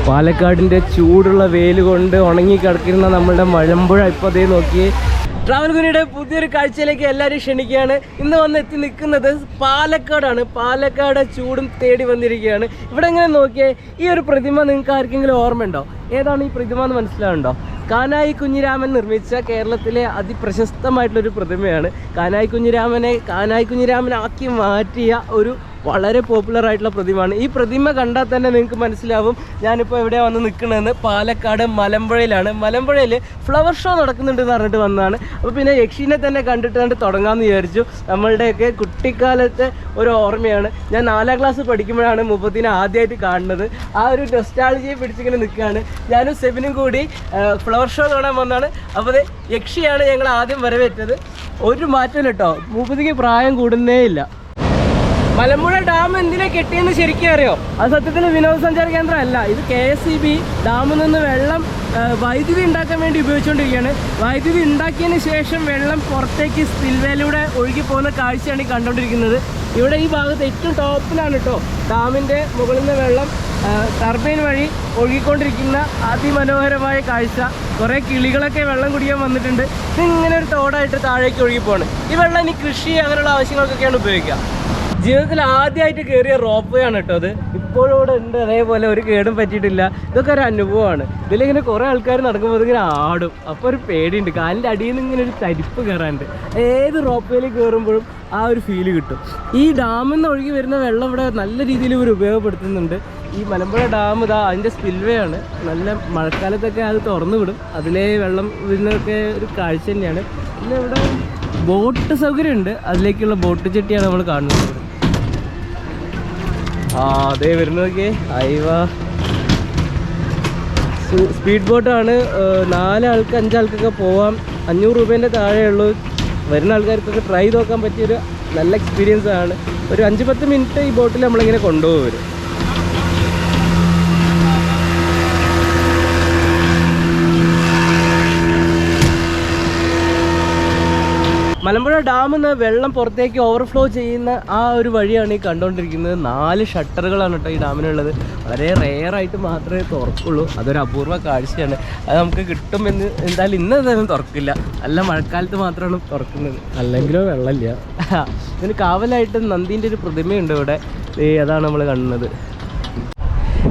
പാലക്കാടിൻ്റെ ചൂടുള്ള വെയിൽ കൊണ്ട് ഉണങ്ങി കിടക്കുന്ന നമ്മളുടെ മലമ്പുഴ ഇപ്പോൾ അതേ നോക്കിയേ. ട്രാവൽ ഗുനിയുടെ പുതിയൊരു കാഴ്ചയിലേക്ക് എല്ലാവരും ക്ഷണിക്കുകയാണ്. ഇന്ന് വന്ന് എത്തി നിൽക്കുന്നത് പാലക്കാടാണ്. പാലക്കാട് ചൂടും തേടി വന്നിരിക്കുകയാണ്. ഇവിടെ ഇങ്ങനെ നോക്കിയേ, ഈ ഒരു പ്രതിമ നിങ്ങൾക്ക് ആർക്കെങ്കിലും ഓർമ്മയുണ്ടോ? ഏതാണ് ഈ പ്രതിമ എന്ന് മനസ്സിലാവുണ്ടോ? കാനായി കുഞ്ഞിരാമൻ നിർമ്മിച്ച കേരളത്തിലെ അതിപ്രശസ്തമായിട്ടുള്ളൊരു പ്രതിമയാണ്. കാനായി കുഞ്ഞിരാമനാക്കി മാറ്റിയ ഒരു വളരെ പോപ്പുലർ ആയിട്ടുള്ള പ്രതിമയാണ്. ഈ പ്രതിമ കണ്ടാൽ തന്നെ നിങ്ങൾക്ക് മനസ്സിലാവും ഞാനിപ്പോൾ എവിടെയാണ് വന്ന് നിൽക്കണമെന്ന്. പാലക്കാട് മലമ്പുഴയിലാണ്. മലമ്പുഴയിൽ ഫ്ലവർ ഷോ നടക്കുന്നുണ്ടെന്ന് പറഞ്ഞിട്ട് വന്നതാണ്. അപ്പോൾ പിന്നെ യക്ഷീനെ തന്നെ കണ്ടിട്ട് തുടങ്ങാമെന്ന് വിചാരിച്ചു. നമ്മളുടെയൊക്കെ കുട്ടിക്കാലത്തെ ഒരു ഓർമ്മയാണ്. ഞാൻ 4ാം ക്ലാസ് പഠിക്കുമ്പോഴാണ് മുപ്പത്തിനെ ആദ്യമായിട്ട് കാണുന്നത്. ആ ഒരു നൊസ്റ്റാൾജിയെ പിടിച്ചിങ്ങനെ നിൽക്കുകയാണ്. ഞാനും സെബിനും കൂടി ഫ്ലവർ ഷോ കാണാൻ വന്നതാണ്. അപ്പോൾ യക്ഷിയാണ് ഞങ്ങൾ ആദ്യം വരവേറ്റത്. ഒരു മാറ്റമില്ല കേട്ടോ, മുപ്പത്തിക്ക് പ്രായം കൂടുന്നേ ഇല്ല. മലമ്പുഴ ഡാം എന്തിനാ കെട്ടിയെന്ന് ശരിക്കും അറിയോ? അത് സത്യത്തിൽ വിനോദസഞ്ചാര കേന്ദ്രം അല്ല. ഇത് KSEB ഡാമിൽ നിന്ന് വെള്ളം വൈദ്യുതി ഉണ്ടാക്കാൻ വേണ്ടി ഉപയോഗിച്ചുകൊണ്ടിരിക്കുകയാണ്. വൈദ്യുതി ഉണ്ടാക്കിയതിന് ശേഷം വെള്ളം പുറത്തേക്ക് സ്പിൽവേയിലൂടെ ഒഴുകി പോകുന്ന കാഴ്ചയാണ് ഈ കണ്ടുകൊണ്ടിരിക്കുന്നത്. ഇവിടെ ഈ ഭാഗത്ത് ഏറ്റവും ടോപ്പിലാണ് കേട്ടോ ഡാമിൻ്റെ മുകളിൽ നിന്ന് വെള്ളം ടർബൈൻ വഴി ഒഴുകിക്കൊണ്ടിരിക്കുന്ന അതിമനോഹരമായ കാഴ്ച. കുറേ കിളികളൊക്കെ വെള്ളം കുടിക്കാൻ വന്നിട്ടുണ്ട്. ഇതിങ്ങനെ ഒരു തോടായിട്ട് താഴേക്ക് ഒഴുകി പോവാണ്. ഈ വെള്ളം ഇനി കൃഷി അങ്ങനെയുള്ള ആവശ്യങ്ങൾക്കൊക്കെയാണ് ഉപയോഗിക്കുക. ജീവിതത്തിൽ ആദ്യമായിട്ട് കയറിയ റോപ്പ് വേ ആണ് കേട്ടോ അത്. ഇപ്പോഴും ഇവിടെ ഉണ്ട്, അതേപോലെ ഒരു കേടും പറ്റിയിട്ടില്ല. ഇതൊക്കെ ഒരു അനുഭവമാണ്. ഇതിലിങ്ങനെ കുറേ ആൾക്കാർ നടക്കുമ്പോൾ ഇതിങ്ങനെ ആടും. അപ്പോൾ ഒരു പേടിയുണ്ട്, കാലിൻ്റെ അടിയിൽ നിന്ന് ഇങ്ങനെ ഒരു തരിപ്പ് കയറാനുണ്ട്. ഏത് റോപ്പ് വേയിൽ കയറുമ്പോഴും ആ ഒരു ഫീല് കിട്ടും. ഈ ഡാമിൽ നിന്ന് ഒഴുകി വരുന്ന വെള്ളം ഇവിടെ നല്ല രീതിയിൽ ഇവർ ഉപയോഗപ്പെടുത്തുന്നുണ്ട്. ഈ മലമ്പുഴ ഡാം ഇതാ അതിൻ്റെ സ്പിൽവേ ആണ്. നല്ല മഴക്കാലത്തൊക്കെ അത് തുറന്നു വിടും. അതിലേ വെള്ളം വരുന്നതൊക്കെ ഒരു കാഴ്ച തന്നെയാണ്. പിന്നെ ഇവിടെ ബോട്ട് സൗകര്യമുണ്ട്. അതിലേക്കുള്ള ബോട്ട് ചെട്ടിയാണ് നമ്മൾ കാണുന്നത്. അതേ വരുന്നതൊക്കെ അയവാ സ്പീഡ് ബോട്ടാണ്. 4 ആൾക്ക് 5 ആൾക്കൊക്കെ പോവാം. 500 രൂപേൻ്റെ താഴെയുള്ളൂ. വരുന്ന ആൾക്കാർക്കൊക്കെ ട്രൈ ചെയ്ത് നോക്കാൻ പറ്റിയൊരു നല്ല എക്സ്പീരിയൻസ് ആണ്. ഒരു 5-10 മിനിറ്റ് ഈ ബോട്ടിൽ നമ്മളിങ്ങനെ കൊണ്ടുപോകും. മലമ്പുഴ ഡാമിൽ നിന്ന് വെള്ളം പുറത്തേക്ക് ഓവർഫ്ലോ ചെയ്യുന്ന ആ ഒരു വഴിയാണ് ഈ കണ്ടുകൊണ്ടിരിക്കുന്നത്. 4 ഷട്ടറുകളാണ് കേട്ടോ ഈ ഡാമിനുള്ളത്. വളരെ റെയറായിട്ട് മാത്രമേ തുറക്കുള്ളൂ. അതൊരു അപൂർവ കാഴ്ചയാണ്. അത് നമുക്ക് കിട്ടുമെന്ന് എന്തായാലും ഇന്നതൊന്നും തുറക്കില്ല. നല്ല മഴക്കാലത്ത് മാത്രമാണ് തുറക്കുന്നത്. അല്ലെങ്കിലോ വെള്ളമില്ല. ഇതിന് കാവലായിട്ട് നന്ദീൻ്റെ ഒരു പ്രതിമയുണ്ട് ഇവിടെ. അതാണ് നമ്മൾ കാണുന്നത്.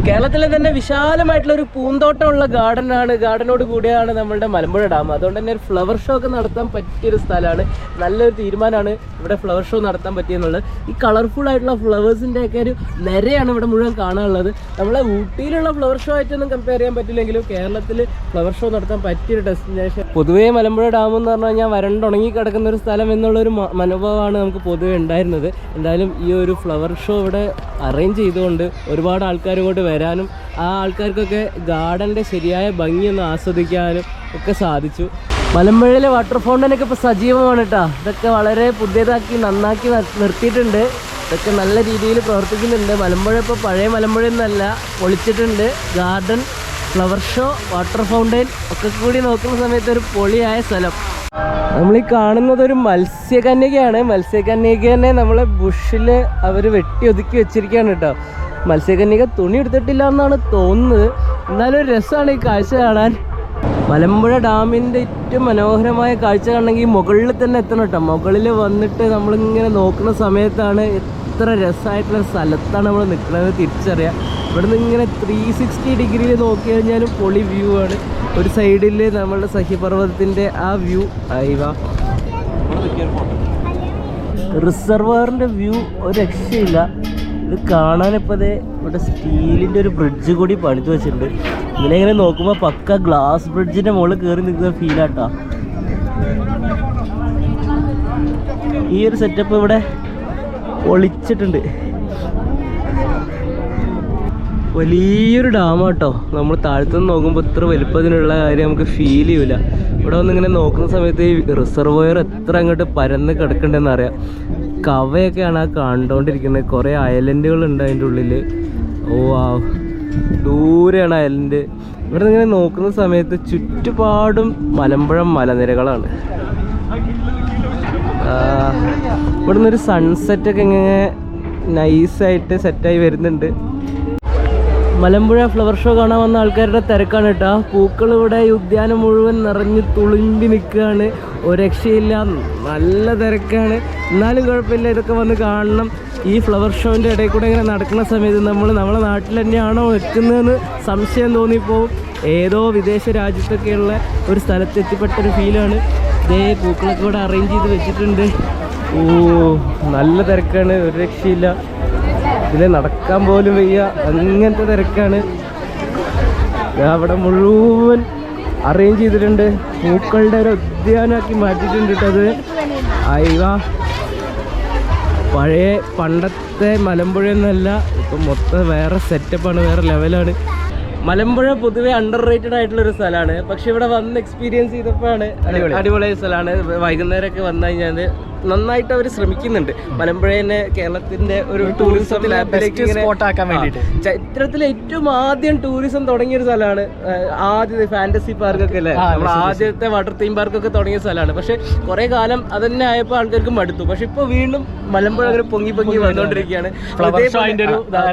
കേരളത്തിലെ തന്നെ വിശാലമായിട്ടുള്ളൊരു പൂന്തോട്ടമുള്ള ഗാർഡനോട് കൂടിയാണ് നമ്മളുടെ മലമ്പുഴ ഡാം. അതുകൊണ്ട് തന്നെ ഒരു ഫ്ലവർ ഷോ ഒക്കെ നടത്താൻ പറ്റിയൊരു സ്ഥലമാണ്. നല്ലൊരു തീരുമാനമാണ് ഇവിടെ ഫ്ലവർ ഷോ നടത്താൻ പറ്റിയെന്നുള്ളത്. ഈ കളർഫുൾ ആയിട്ടുള്ള ഫ്ലവേഴ്സിൻ്റെ ഒക്കെ ഒരു നിരയാണ് ഇവിടെ മുഴുവൻ കാണാനുള്ളത്. നമ്മളെ ഊട്ടിയിലുള്ള ഫ്ലവർ ഷോ ആയിട്ടൊന്നും കമ്പയർ ചെയ്യാൻ പറ്റില്ലെങ്കിലും കേരളത്തിൽ ഫ്ലവർ ഷോ നടത്താൻ പറ്റിയൊരു ഡെസ്റ്റിനേഷൻ. പൊതുവേ മലമ്പുഴ ഡാം എന്ന് പറഞ്ഞു കഴിഞ്ഞാൽ വരണ്ടുണങ്ങി കിടക്കുന്ന ഒരു സ്ഥലം എന്നുള്ളൊരു മനോഭാവമാണ് നമുക്ക് പൊതുവെ ഉണ്ടായിരുന്നത്. എന്തായാലും ഈ ഒരു ഫ്ലവർ ഷോ ഇവിടെ അറേഞ്ച് ചെയ്തുകൊണ്ട് ഒരുപാട് ആൾക്കാർ ഇങ്ങോട്ട് വരാനും ആ ആൾക്കാർക്കൊക്കെ ഗാർഡൻ്റെ ശരിയായ ഭംഗിയൊന്ന് ആസ്വദിക്കാനും ഒക്കെ സാധിച്ചു. മലമ്പുഴയിലെ വാട്ടർ ഫൗണ്ടനൊക്കെ ഇപ്പോൾ സജീവമാണ് കേട്ടോ. ഇതൊക്കെ വളരെ പുതിയതാക്കി നന്നാക്കി നിർത്തിയിട്ടുണ്ട്. ഇതൊക്കെ നല്ല രീതിയിൽ പ്രവർത്തിക്കുന്നുണ്ട്. മലമ്പുഴ ഇപ്പോൾ പഴയ മലമ്പുഴ എന്നല്ല, പൊളിച്ചിട്ടുണ്ട്. Garden, flower show, water fountain ഒക്കെ കൂടി നോക്കുന്ന സമയത്ത് ഒരു പൊളിയായ സ്ഥലം. നമ്മളീ കാണുന്നത് ഒരു മത്സ്യകന്യകയാണ്. മത്സ്യകന്യകനെ നമ്മളെ ബുഷിൽ അവർ വെട്ടി ഒതുക്കി വെച്ചിരിക്കുകയാണ് കേട്ടോ. മത്സ്യകന്യക തുണി എടുത്തിട്ടില്ല എന്നാണ് തോന്നുന്നത്. എന്നാലും ഒരു രസമാണ് ഈ കാഴ്ച കാണാൻ. മലമ്പുഴ ഡാമിൻ്റെ ഏറ്റവും മനോഹരമായ കാഴ്ച കാണണമെങ്കിൽ മുകളിൽ തന്നെ എത്തണം കേട്ടോ. മുകളിൽ വന്നിട്ട് നമ്മളിങ്ങനെ നോക്കുന്ന സമയത്താണ് എത്ര രസമായിട്ടുള്ള സ്ഥലത്താണ് നമ്മൾ നിൽക്കുന്നത് തിരിച്ചറിയാം. ഇവിടെ നിന്ന് ഇങ്ങനെ 360 ഡിഗ്രിയിൽ നോക്കി കഴിഞ്ഞാലും പൊളി വ്യൂ ആണ്. ഒരു സൈഡിൽ നമ്മളുടെ സഹ്യപർവ്വതത്തിൻ്റെ ആ വ്യൂ. റിസർവറിൻ്റെ വ്യൂ ഒരു രക്ഷയില്ല. ഇത് കാണാനിപ്പോൾ അതേ ഇവിടെ സ്റ്റീലിൻ്റെ ഒരു ബ്രിഡ്ജ് കൂടി പണിത് വെച്ചിട്ടുണ്ട്. ഇങ്ങനെ നോക്കുമ്പോൾ പക്ക ഗ്ലാസ് ബ്രിഡ്ജിൻ്റെ മുകളിൽ കയറി നിൽക്കുന്ന ഫീലാട്ടോ. ഈ ഒരു സെറ്റപ്പ് ഇവിടെ ഒളിച്ചിട്ടുണ്ട്. വലിയൊരു ഡാമാട്ടോ. നമ്മൾ താഴത്തുനിന്ന് നോക്കുമ്പോൾ ഇത്ര വലുപ്പത്തിനുള്ള കാര്യം നമുക്ക് ഫീൽ ചെയ്യില്ല. ഇവിടെ വന്നിങ്ങനെ നോക്കുന്ന സമയത്ത് ഈ റിസർവോയർ എത്ര അങ്ങോട്ട് പരന്ന് കിടക്കണ്ടെന്ന് അറിയാം. കവയൊക്കെയാണ് ആ കണ്ടുകൊണ്ടിരിക്കുന്നത്. കുറേ ഐലൻഡുകളുണ്ട് അതിൻ്റെ ഉള്ളിൽ. ദൂരെയാണ് ഐലൻഡ്. ഇവിടെ ഇങ്ങനെ നോക്കുന്ന സമയത്ത് ചുറ്റുപാടും മലമ്പുഴ മലനിരകളാണ്. ഇവിടെ നിന്നൊരു സൺസെറ്റൊക്കെ ഇങ്ങനെ നൈസായിട്ട് സെറ്റായി വരുന്നുണ്ട്. മലമ്പുഴ ഫ്ലവർ ഷോ കാണാൻ വന്ന ആൾക്കാരുടെ തിരക്കാണ് കേട്ടോ. പൂക്കൾ ഇവിടെ ഈ ഉദ്യാനം മുഴുവൻ നിറഞ്ഞ് തുളുമ്പി നിൽക്കുകയാണ്. ഒരു രക്ഷയില്ല, നല്ല തിരക്കാണ്. എന്നാലും കുഴപ്പമില്ല, ഇതൊക്കെ വന്ന് കാണണം. ഈ ഫ്ലവർ ഷോൻ്റെ ഇടയിൽ കൂടെ ഇങ്ങനെ നടക്കുന്ന സമയത്ത് നമ്മളെ നാട്ടിൽ തന്നെയാണോ നിൽക്കുന്നതെന്ന് സംശയം തോന്നിപ്പോവും. ഏതോ വിദേശ രാജ്യത്തൊക്കെയുള്ള ഒരു സ്ഥലത്ത് എത്തിപ്പെട്ടൊരു ഫീലാണ്. ഇതേ പൂക്കളൊക്കെ ഇവിടെ അറേഞ്ച് ചെയ്ത് വെച്ചിട്ടുണ്ട്. ഓ, നല്ല തിരക്കാണ്, ഒരു രക്ഷയില്ല. ഇതിൽ നടക്കാൻ പോലും വയ്യ, അങ്ങനത്തെ തിരക്കാണ്. അവിടെ മുഴുവൻ അറേഞ്ച് ചെയ്തിട്ടുണ്ട്. പൂക്കളുടെ ഒരു ഉദ്യാനമാക്കി മാറ്റിയിട്ടുണ്ട് കേട്ടത്. അയ്യ, പഴയ പണ്ടത്തെ മലമ്പുഴ എന്നല്ല, ഇപ്പം മൊത്തം വേറെ സെറ്റപ്പാണ്, വേറെ ലെവലാണ്. മലമ്പുഴ പൊതുവെ അണ്ടർ റേറ്റഡ് ആയിട്ടുള്ളൊരു സ്ഥലമാണ്. പക്ഷെ ഇവിടെ വന്ന് എക്സ്പീരിയൻസ് ചെയ്തപ്പോഴാണ് അടിപൊളിയായ സ്ഥലമാണ്. വൈകുന്നേരമൊക്കെ വന്നു കഴിഞ്ഞാൽ നന്നായിട്ട് അവർ ശ്രമിക്കുന്നുണ്ട് മലമ്പുഴനെ കേരളത്തിന്റെ ഒരു ടൂറിസം ലാബിലേക്ക് സ്പോട്ടാക്കാൻ വേണ്ടിയിട്ട്. ചരിത്രത്തിൽ ഏറ്റവും ആദ്യം ടൂറിസം തുടങ്ങിയൊരു സ്ഥലമാണ്. ആദ്യത്തെ ഫാന്റസി പാർക്കൊക്കെ അല്ലേ, നമ്മൾ ആദ്യത്തെ വാട്ടർ തീം പാർക്കൊക്കെ തുടങ്ങിയ സ്ഥലമാണ്. പക്ഷെ കുറെ കാലം അത് തന്നെ ആയപ്പോൾ ആൾക്കാർക്ക് മടുത്തു. പക്ഷെ ഇപ്പൊ വീണ്ടും മലമ്പുഴ അങ്ങനെ പൊങ്ങി വന്നുകൊണ്ടിരിക്കുകയാണ്.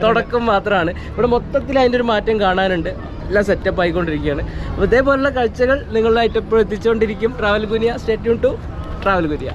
തുടക്കം മാത്രമാണ്. ഇവിടെ മൊത്തത്തിൽ അതിൻ്റെ ഒരു മാറ്റം കാണാനുണ്ട്. എല്ലാം സെറ്റപ്പ് ആയിക്കൊണ്ടിരിക്കുകയാണ്. അപ്പോൾ ഇതേപോലുള്ള കാഴ്ചകൾ നിങ്ങളുടെ ആയിട്ട് എപ്പോഴും എത്തിച്ചുകൊണ്ടിരിക്കും. Travel Guniya, stay tune to travel ഗുനിയ.